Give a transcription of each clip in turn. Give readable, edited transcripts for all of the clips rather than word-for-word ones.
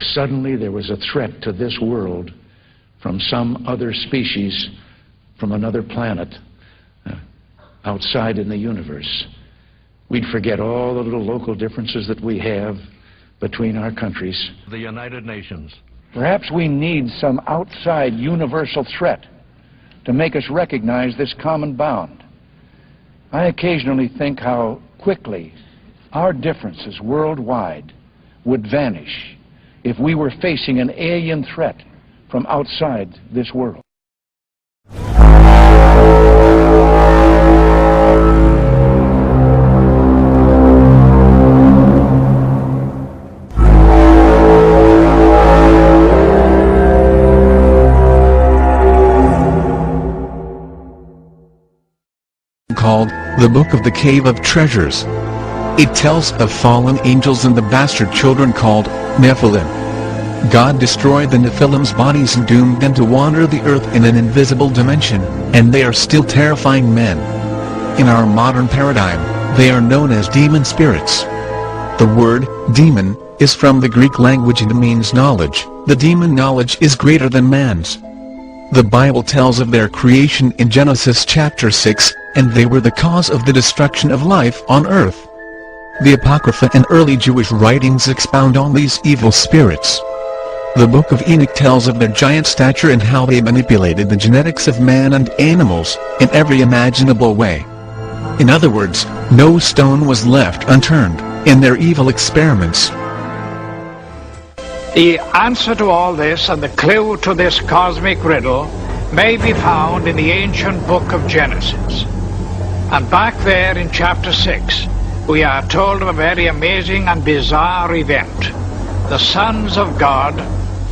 Suddenly there was a threat to this world from some other species, from another planet, outside in the universe. We'd forget all the little local differences that we have between our countries. The United Nations. Perhaps we need some outside universal threat to make us recognize this common bound. I occasionally think how quickly our differences worldwide would vanish if we were facing an alien threat from outside this world. Called the Book of the Cave of Treasures. It tells of fallen angels and the bastard children called Nephilim. God destroyed the Nephilim's bodies and doomed them to wander the earth in an invisible dimension, and they are still terrifying men. In our modern paradigm, they are known as demon spirits. The word demon is from the Greek language and means knowledge. The demon knowledge is greater than man's. The Bible tells of their creation in Genesis chapter 6, and they were the cause of the destruction of life on earth. The Apocrypha and early Jewish writings expound on these evil spirits. The Book of Enoch tells of their giant stature and how they manipulated the genetics of man and animals, in every imaginable way. In other words, no stone was left unturned, in their evil experiments. The answer to all this and the clue to this cosmic riddle may be found in the ancient book of Genesis. And back there in chapter 6, we are told of a very amazing and bizarre event. The sons of God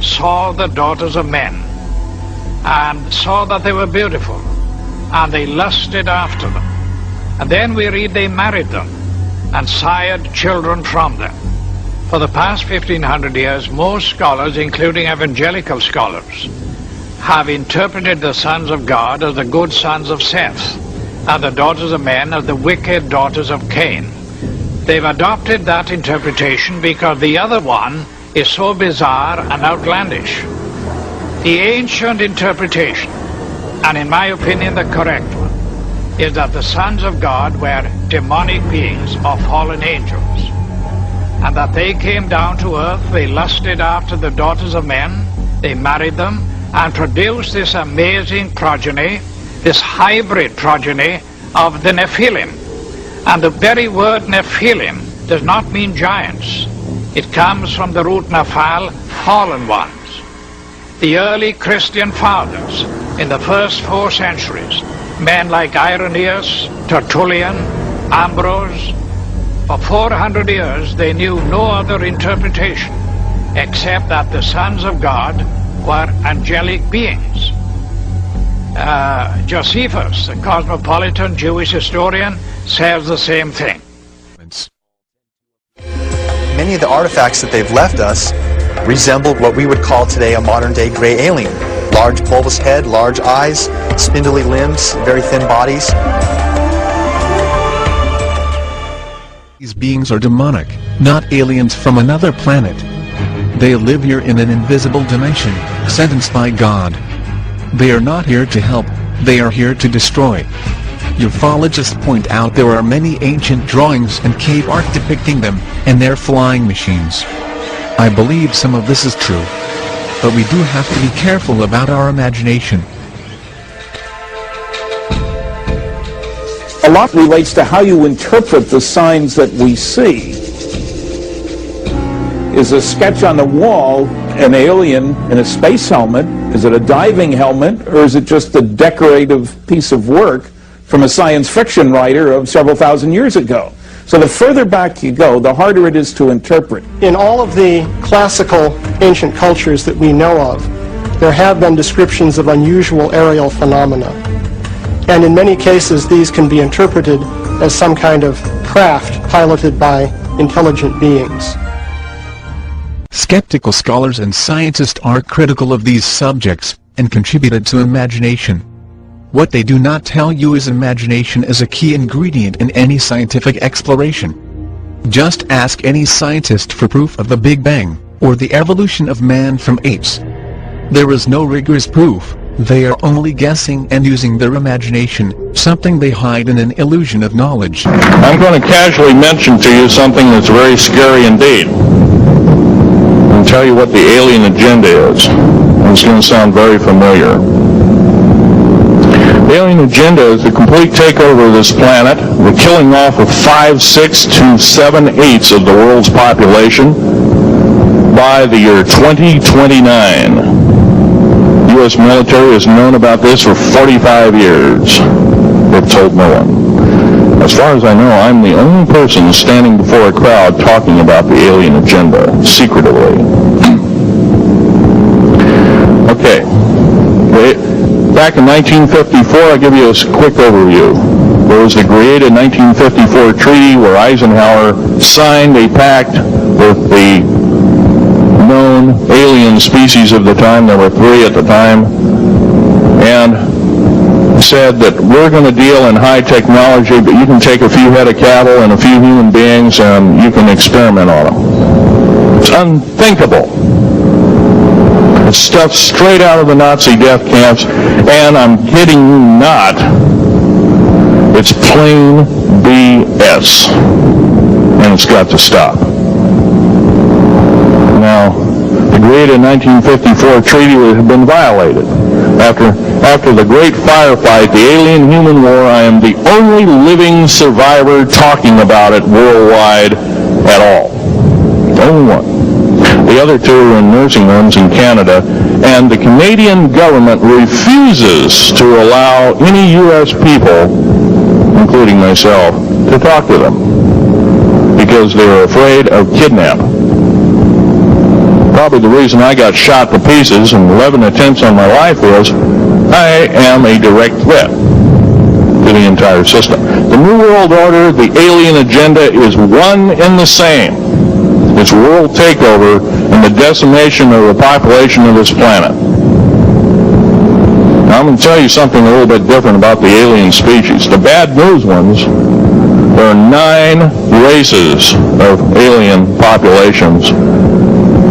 saw the daughters of men and saw that they were beautiful, and they lusted after them. And then we read they married them and sired children from them. For the past 1500 years, most scholars, including evangelical scholars, have interpreted the sons of God as the good sons of Seth, and the daughters of men as the wicked daughters of Cain. They've adopted that interpretation because the other one is so bizarre and outlandish. The ancient interpretation, and in my opinion the correct one, is that the sons of God were demonic beings or fallen angels, and that they came down to earth, they lusted after the daughters of men, they married them, and produced this amazing progeny, this hybrid progeny of the Nephilim. And the very word Nephilim does not mean giants. It comes from the root Nephal, fallen ones. The early Christian fathers in the first 4 centuries, men like Irenaeus, Tertullian, Ambrose, for 400 years they knew no other interpretation except that the sons of God were angelic beings. Josephus, the cosmopolitan Jewish historian, says the same thing. Many of the artifacts that they've left us resemble what we would call today a modern-day gray alien. Large bulbous head, large eyes, spindly limbs, very thin bodies. These beings are demonic, not aliens from another planet. They live here in an invisible dimension, sentenced by God. They are not here to help, they are here to destroy. Ufologists point out there are many ancient drawings and cave art depicting them, and their flying machines. I believe some of this is true. But we do have to be careful about our imagination. A lot relates to how you interpret the signs that we see. Is a sketch on the wall an alien in a space helmet? Is it a diving helmet? Or is it just a decorative piece of work from a science fiction writer of several thousand years ago? So the further back you go, the harder it is to interpret. In all of the classical ancient cultures that we know of, there have been descriptions of unusual aerial phenomena. And in many cases, these can be interpreted as some kind of craft piloted by intelligent beings. Skeptical scholars and scientists are critical of these subjects, and contributed to imagination. What they do not tell you is imagination is a key ingredient in any scientific exploration. Just ask any scientist for proof of the Big Bang. or the evolution of man from apes. There is no rigorous proof. They are only guessing and using their imagination, something they hide in an illusion of knowledge. I'm going to casually mention to you something that's very scary indeed, and tell you what the alien agenda is. It's going to sound very familiar. The alien agenda is the complete takeover of this planet, the killing off of 5, 6 to 7/8 of the world's population by the year 2029. The U.S. military has known about this for 45 years. They've told no one. As far as I know, I'm the only person standing before a crowd talking about the alien agenda, secretively. Okay. Back in 1954, I'll give you a quick overview. There was the created 1954 treaty where Eisenhower signed a pact with the known alien species of the time. There were 3 at the time, and said that we're going to deal in high technology, but you can take a few head of cattle and a few human beings and you can experiment on them. It's unthinkable. It's stuff straight out of the Nazi death camps, and I'm kidding you not. It's plain BS, and it's got to stop. Now, the created 1954 treaty had been violated. After the great firefight, the alien-human war, I am the only living survivor talking about it worldwide at all. The only one. The other 2 are in nursing homes in Canada, and the Canadian government refuses to allow any U.S. people, including myself, to talk to them because they're afraid of kidnapping. Probably the reason I got shot to pieces and 11 attempts on my life was I am a direct threat to the entire system. The New World Order, the alien agenda is one and the same. It's world takeover and the decimation of the population of this planet. Now, I'm going to tell you something a little bit different about the alien species. The bad news ones, there are 9 races of alien populations.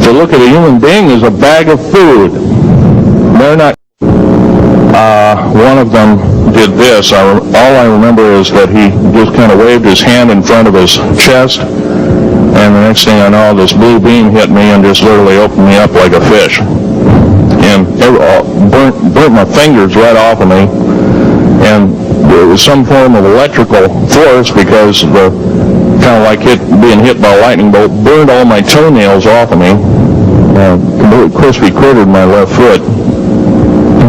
To look at a human being as a bag of food. They're not. One of them did this. All I remember is that he just kind of waved his hand in front of his chest, and the next thing I know, this blue beam hit me and just literally opened me up like a fish. And burnt my fingers right off of me. And there was some form of electrical force because the kind of like being hit by a lightning bolt, burned all my toenails off of me, completely crispy crittered my left foot,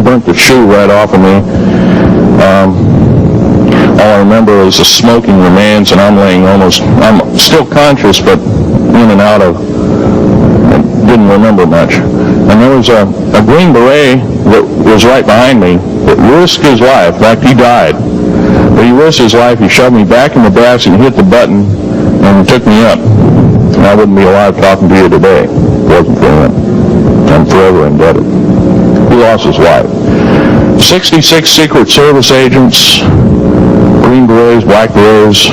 burnt the shoe right off of me. All I remember is the smoking remains, and I'm still conscious, but in and out of, didn't remember much. And there was a Green Beret that was right behind me that risked his life. In fact, he died. But he risked his life. He shoved me back in the back and hit the button and took me up. And I wouldn't be alive talking to you today if it wasn't for him. I'm forever indebted. He lost his life. 66 Secret Service agents, Green Berets, Black Berets,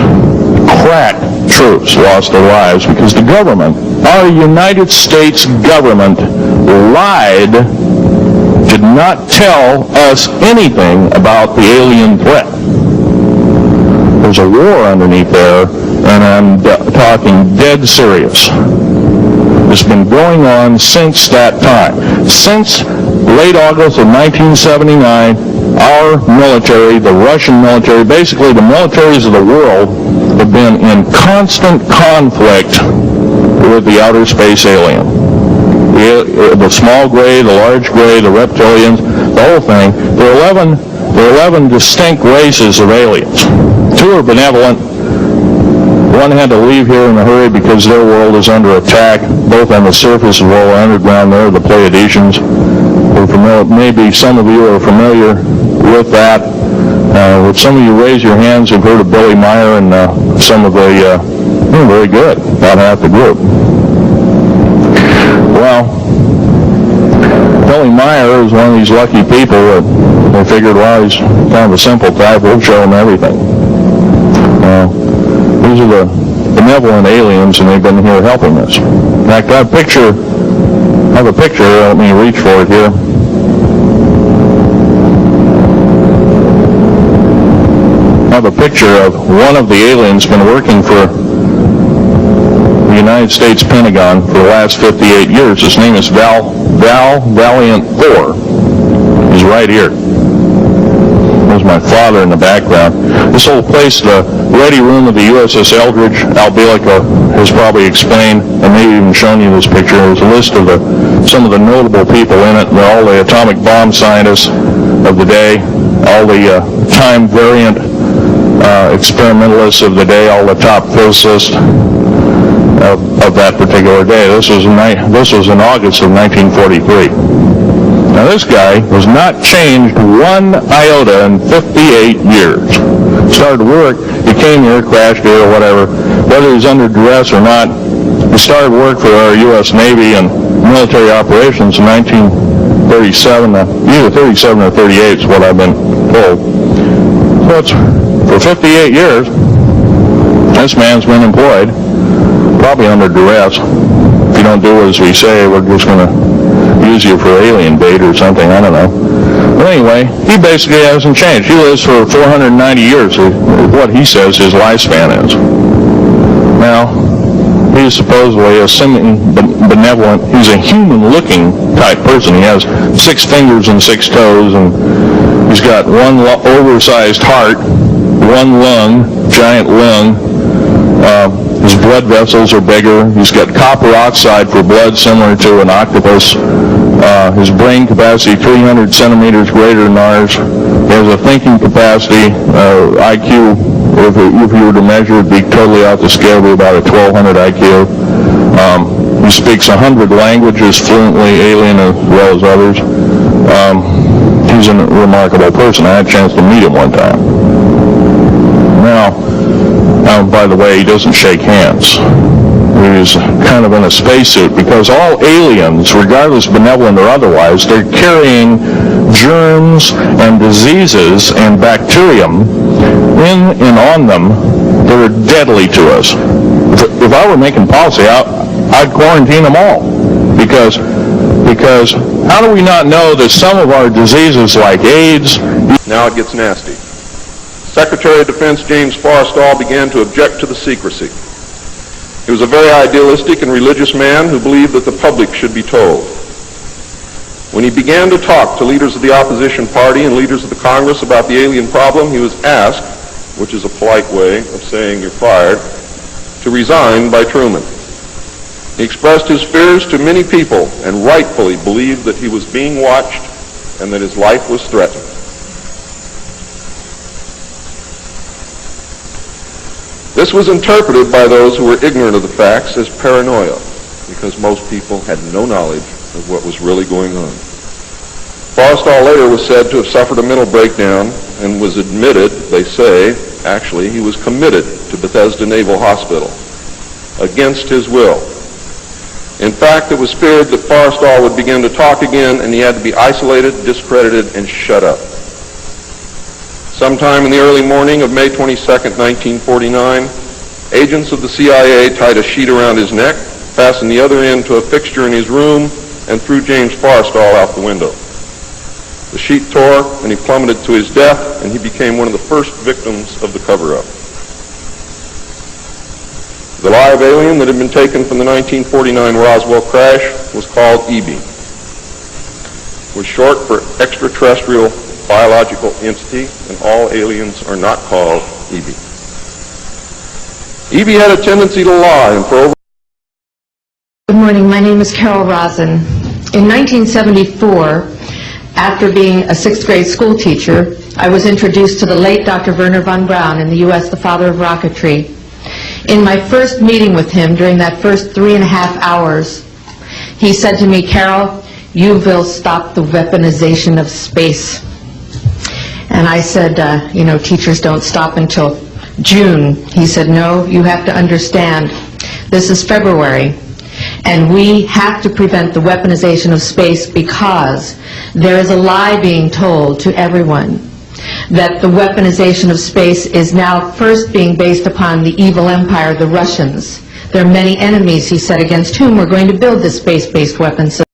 crack troops lost their lives because the government, our United States government, lied, did not tell us anything about the alien threat. There's a war underneath there, and I'm talking dead serious. It's been going on since that time. Since late August of 1979, our military, the Russian military, basically the militaries of the world, have been in constant conflict with the outer space alien. The small gray, the large gray, the reptilians, the whole thing. There are 11 distinct races of aliens. 2 are benevolent. One had to leave here in a hurry because their world is under attack, both on the surface as well as underground. There, the Pleiadians. Maybe some of you are familiar with that. Would some of you raise your hands who've heard of Billy Meyer and some of the, very good, about half the group. Well, Billy Meyer is one of these lucky people that they figured, well, he's kind of a simple type, we'll show him everything. These are the benevolent aliens, and they've been here helping us. In fact, I have a picture, let me reach for it here. I have a picture of one of the aliens been working for the United States Pentagon for the last 58 years. His name is Val Valiant Thor. He's right here. There's my father in the background. This whole place, the ready room of the USS Eldridge, Al Bielek has probably explained, and maybe even shown you this picture. There's a list of some of the notable people in it. They're all the atomic bomb scientists of the day, all the time variant experimentalists of the day, all the top physicists of that particular day. This was in August of 1943. Now this guy was not changed one iota in 58 years. Started work, he came here, crashed here or whatever, whether he was under duress or not. He started work for our U.S. Navy and military operations in 1937, either 37 or 38 is what I've been told. So it's, for 58 years, this man's been employed, probably under duress. If you don't do as we say, we're just going to use you for alien bait or something, I don't know. But anyway, he basically hasn't changed. He lives for 490 years, what he says his lifespan is. Now, he's supposedly a semi-benevolent, he's a human-looking type person. He has 6 fingers and 6 toes, and he's got one oversized heart, one lung, giant lung. His blood vessels are bigger. He's got copper oxide for blood similar to an octopus. His brain capacity 300 centimeters greater than ours. He has a thinking capacity, IQ, if you were to measure it, would be totally off the scale, would be about a 1200 IQ. He speaks 100 languages fluently, alien as well as others. He's a remarkable person. I had a chance to meet him one time. Now, by the way, he doesn't shake hands. He's kind of in a spacesuit because all aliens, regardless benevolent or otherwise, they're carrying germs and diseases and bacterium in and on them that are deadly to us. If I were making policy, I'd quarantine them all because how do we not know that some of our diseases like AIDS... Now it gets nasty. Secretary of Defense James Forrestal began to object to the secrecy. He was a very idealistic and religious man who believed that the public should be told. When he began to talk to leaders of the opposition party and leaders of the Congress about the alien problem, he was asked, which is a polite way of saying you're fired, to resign by Truman. He expressed his fears to many people and rightfully believed that he was being watched and that his life was threatened. This was interpreted by those who were ignorant of the facts as paranoia, because most people had no knowledge of what was really going on. Forrestal later was said to have suffered a mental breakdown and was admitted, they say, actually, he was committed to Bethesda Naval Hospital against his will. In fact, it was feared that Forrestal would begin to talk again and he had to be isolated, discredited, and shut up. Sometime in the early morning of May 22nd, 1949, agents of the CIA tied a sheet around his neck, fastened the other end to a fixture in his room, and threw James Forrestal out the window. The sheet tore, and he plummeted to his death, and he became one of the first victims of the cover-up. The live alien that had been taken from the 1949 Roswell crash was called EB. It was short for extraterrestrial biological entity, and all aliens are not called EB. EB had a tendency to lie, and for over... Good morning, my name is Carol Rosen. In 1974, after being a 6th grade school teacher, I was introduced to the late Dr. Wernher von Braun in the U.S., the father of rocketry. In my first meeting with him, during that first 3.5 hours, he said to me, Carol, you will stop the weaponization of space. And I said, teachers don't stop until June. He said, no, you have to understand, this is February, and we have to prevent the weaponization of space because there is a lie being told to everyone that the weaponization of space is now first being based upon the evil empire, the Russians. There are many enemies, he said, against whom we're going to build this space-based weapon system.